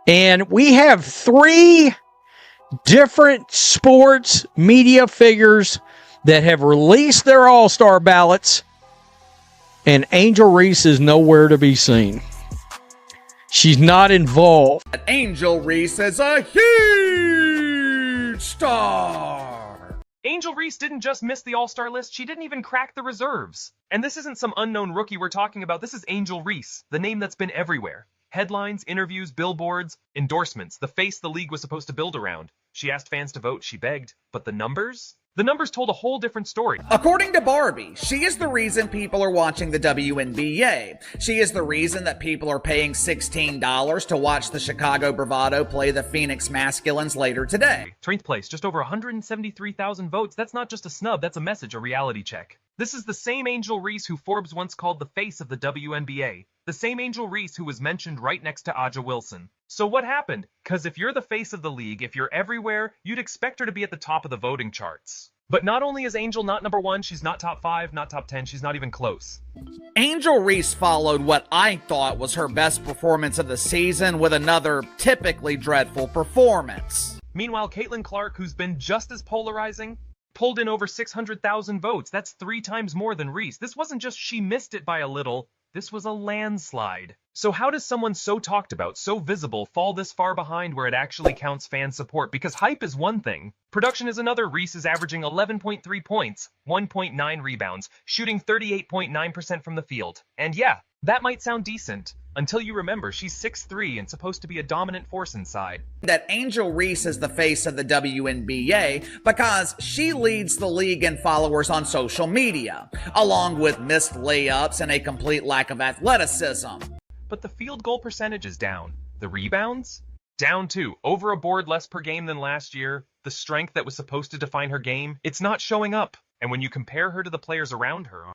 And we have 3 different sports media figures that have released their all-star ballots, and Angel Reese is nowhere to be seen. She's not involved. Angel Reese is a huge star. Angel Reese didn't just miss the all-star list, she didn't even crack the reserves. And this isn't some unknown rookie we're talking about, this is Angel Reese, the name that's been everywhere. Headlines, interviews, billboards, endorsements, the face the league was supposed to build around. She asked fans to vote, she begged. But the numbers? The numbers told a whole different story. According to Barbie, she is the reason people are watching the WNBA. She is the reason that people are paying $16 to watch the Chicago Bravado play the Phoenix Masculines later today. 13th place, just over 173,000 votes. That's not just a snub, that's a message, a reality check. This is the same Angel Reese who Forbes once called the face of the WNBA. The same Angel Reese who was mentioned right next to Aja Wilson. So what happened? Because if you're the face of the league, if you're everywhere, you'd expect her to be at the top of the voting charts. But not only is Angel not number 1, she's not top 5, not top 10, she's not even close. Angel Reese followed what I thought was her best performance of the season with another typically dreadful performance. Meanwhile, Caitlin Clark, who's been just as polarizing, pulled in over 600,000 votes. That's 3 times more than Reese. This wasn't just she missed it by a little. This was a landslide. So how does someone so talked about, so visible, fall this far behind where it actually counts fan support? Because hype is one thing. Production is another. Reese is averaging 11.3 points, 1.9 rebounds, shooting 38.9% from the field. And yeah, that might sound decent, until you remember she's 6'3" and supposed to be a dominant force inside. That Angel Reese is the face of the WNBA because she leads the league in followers on social media, along with missed layups and a complete lack of athleticism. But the field goal percentage is down. The rebounds? Down too. Over a board less per game than last year. The strength that was supposed to define her game, it's not showing up. And when you compare her to the players around her,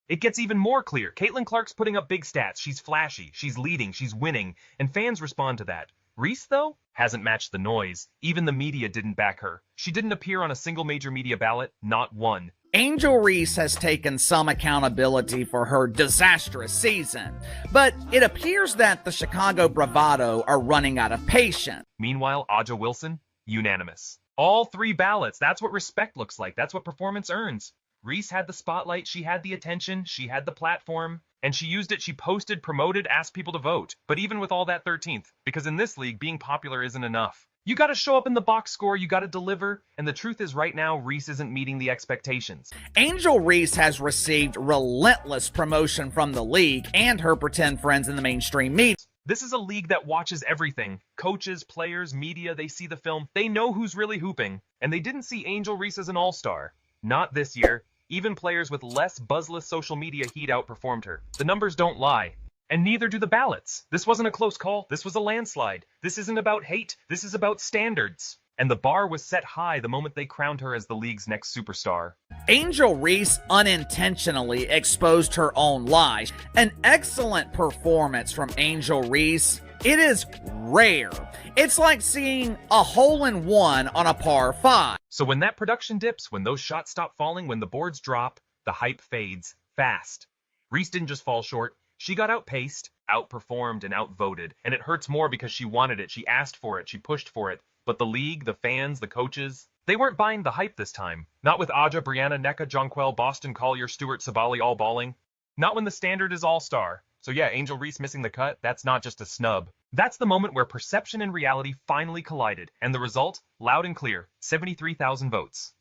it gets even more clear. Caitlin Clark's putting up big stats. She's flashy, she's leading, she's winning, and fans respond to that. Reese, though, hasn't matched the noise. Even the media didn't back her. She didn't appear on a single major media ballot, not one. Angel Reese has taken some accountability for her disastrous season, but it appears that the Chicago Bravado are running out of patience. Meanwhile, Aja Wilson, unanimous. All 3 ballots. That's what respect looks like. That's what performance earns. Reese had the spotlight, she had the attention, she had the platform, and she used it. She posted, promoted, asked people to vote. But even with all that 13th, because in this league, being popular isn't enough. You gotta show up in the box score, you gotta deliver, and the truth is right now, Reese isn't meeting the expectations. Angel Reese has received relentless promotion from the league and her pretend friends in the mainstream media. This is a league that watches everything. Coaches, players, media, they see the film, they know who's really hooping, and they didn't see Angel Reese as an all-star. Not this year. Even players with less buzzless social media heat outperformed her. The numbers don't lie. And neither do the ballots. This wasn't a close call. This was a landslide. This isn't about hate. This is about standards. And the bar was set high the moment they crowned her as the league's next superstar. Angel Reese unintentionally exposed her own lies. An excellent performance from Angel Reese. It is rare. It's like seeing a hole-in-one on a par 5. So when that production dips, when those shots stop falling, when the boards drop, the hype fades fast. Reese didn't just fall short. She got outpaced, outperformed, and outvoted. And it hurts more because she wanted it. She asked for it. She pushed for it. But the league, the fans, the coaches, they weren't buying the hype this time. Not with Aja, Brianna, Nneka, Jonquel, Boston Collier, Stewart, Sabali all balling. Not when the standard is all-star. So yeah, Angel Reese missing the cut, that's not just a snub. That's the moment where perception and reality finally collided. And the result? Loud and clear. 73,000 votes.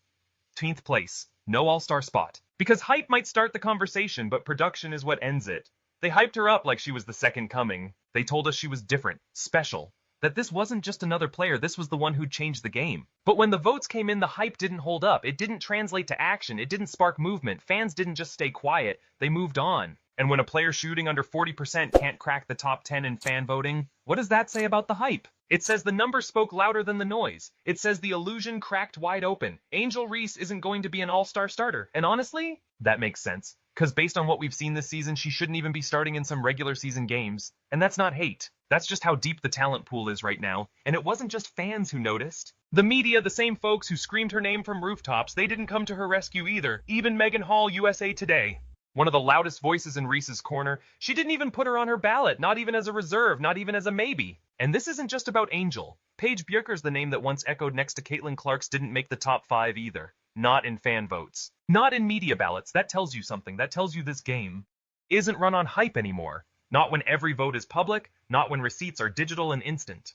13th place. No all-star spot. Because hype might start the conversation, but production is what ends it. They hyped her up like she was the second coming. They told us she was different, special. That this wasn't just another player, this was the one who'd changed the game. But when the votes came in, the hype didn't hold up. It didn't translate to action. It didn't spark movement. Fans didn't just stay quiet. They moved on. And when a player shooting under 40% can't crack the top 10 in fan voting, what does that say about the hype? It says the numbers spoke louder than the noise. It says the illusion cracked wide open. Angel Reese isn't going to be an all-star starter. And honestly, that makes sense. Because based on what we've seen this season, she shouldn't even be starting in some regular season games. And that's not hate. That's just how deep the talent pool is right now. And it wasn't just fans who noticed. The media, the same folks who screamed her name from rooftops, they didn't come to her rescue either. Even Megan Hall, USA Today. One of the loudest voices in Reese's corner. She didn't even put her on her ballot, not even as a reserve, not even as a maybe. And this isn't just about Angel. Paige Buecher's the name that once echoed next to Caitlin Clark's didn't make the top 5 either. Not in fan votes. Not in media ballots. That tells you something. That tells you this game isn't run on hype anymore. Not when every vote is public, not when receipts are digital and instant.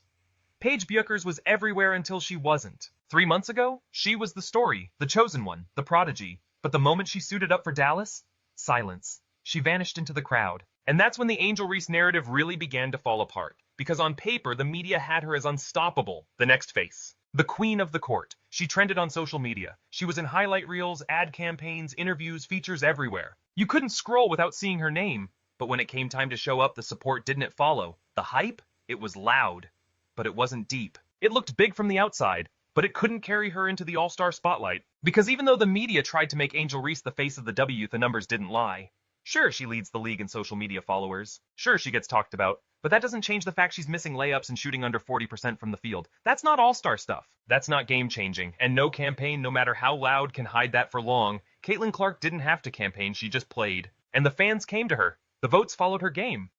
Paige Buecher's was everywhere until she wasn't. 3 months ago, she was the story, the chosen one, the prodigy. But the moment she suited up for Dallas, silence. She vanished into the crowd. And that's when the Angel Reese narrative really began to fall apart. Because on paper, the media had her as unstoppable, the next face. The queen of the court. She trended on social media. She was in highlight reels, ad campaigns, interviews, features everywhere. You couldn't scroll without seeing her name. But when it came time to show up, the support didn't follow. The hype? It was loud. But it wasn't deep. It looked big from the outside, but it couldn't carry her into the all-star spotlight. Because even though the media tried to make Angel Reese the face of the W, the numbers didn't lie. Sure, she leads the league in social media followers. Sure, she gets talked about. But that doesn't change the fact she's missing layups and shooting under 40% from the field. That's not all-star stuff. That's not game-changing. And no campaign, no matter how loud, can hide that for long. Caitlin Clark didn't have to campaign, she just played. And the fans came to her. The votes followed her game.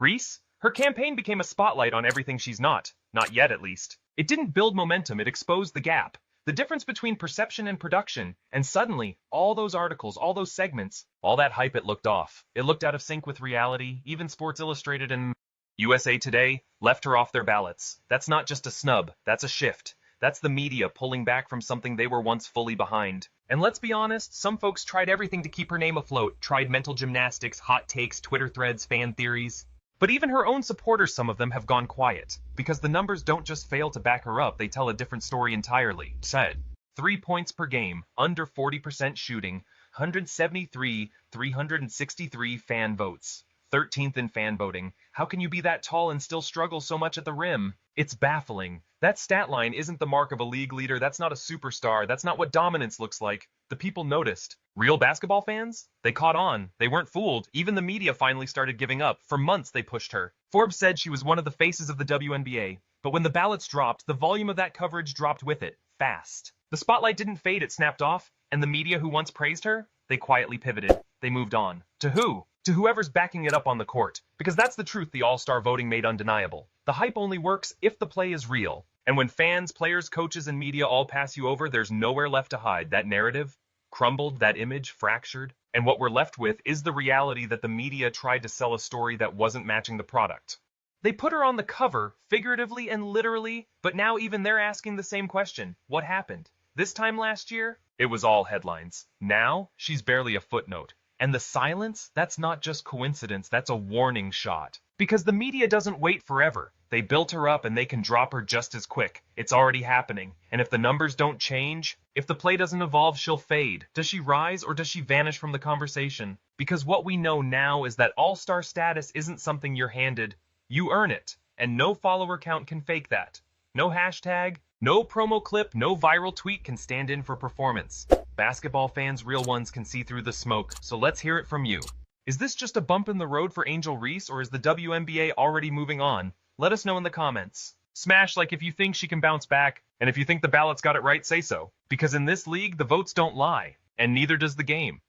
Reese? Her campaign became a spotlight on everything she's not. Not yet, at least. It didn't build momentum, it exposed the gap. The difference between perception and production. And suddenly, all those articles, all those segments, all that hype, it looked off. It looked out of sync with reality. Even Sports Illustrated and USA Today left her off their ballots. That's not just a snub, that's a shift. That's the media pulling back from something they were once fully behind. And let's be honest, some folks tried everything to keep her name afloat, tried mental gymnastics, hot takes, Twitter threads, fan theories. But even her own supporters, some of them have gone quiet, because the numbers don't just fail to back her up, they tell a different story entirely. Said, 3 points per game, under 40% shooting, 173, 363 fan votes. 13th in fan voting. How can you be that tall and still struggle so much at the rim? It's baffling. That stat line isn't the mark of a league leader. That's not a superstar. That's not what dominance looks like. The people noticed. Real basketball fans? They caught on. They weren't fooled. Even the media finally started giving up. For months they pushed her. Forbes said she was one of the faces of the WNBA. But when the ballots dropped, the volume of that coverage dropped with it. Fast. The spotlight didn't fade, it snapped off. And the media who once praised her? They quietly pivoted. They moved on. To who? To whoever's backing it up on the court. Because that's the truth the all-star voting made undeniable. The hype only works if the play is real. And when fans, players, coaches, and media all pass you over, there's nowhere left to hide. That narrative crumbled, that image fractured. And what we're left with is the reality that the media tried to sell a story that wasn't matching the product. They put her on the cover, figuratively and literally, but now even they're asking the same question. What happened? This time last year, it was all headlines. Now, she's barely a footnote. And the silence, that's not just coincidence, that's a warning shot. Because the media doesn't wait forever. They built her up and they can drop her just as quick. It's already happening. And if the numbers don't change, if the play doesn't evolve, she'll fade. Does she rise or does she vanish from the conversation? Because what we know now is that all-star status isn't something you're handed. You earn it. And no follower count can fake that. No hashtag, no promo clip, no viral tweet can stand in for performance. Basketball fans, real ones, can see through the smoke, so let's hear it from you. Is this just a bump in the road for Angel Reese, or is the WNBA already moving on? Let us know in the comments. Smash like if you think she can bounce back, and if you think the ballots got it right, say so. Because in this league, the votes don't lie, and neither does the game.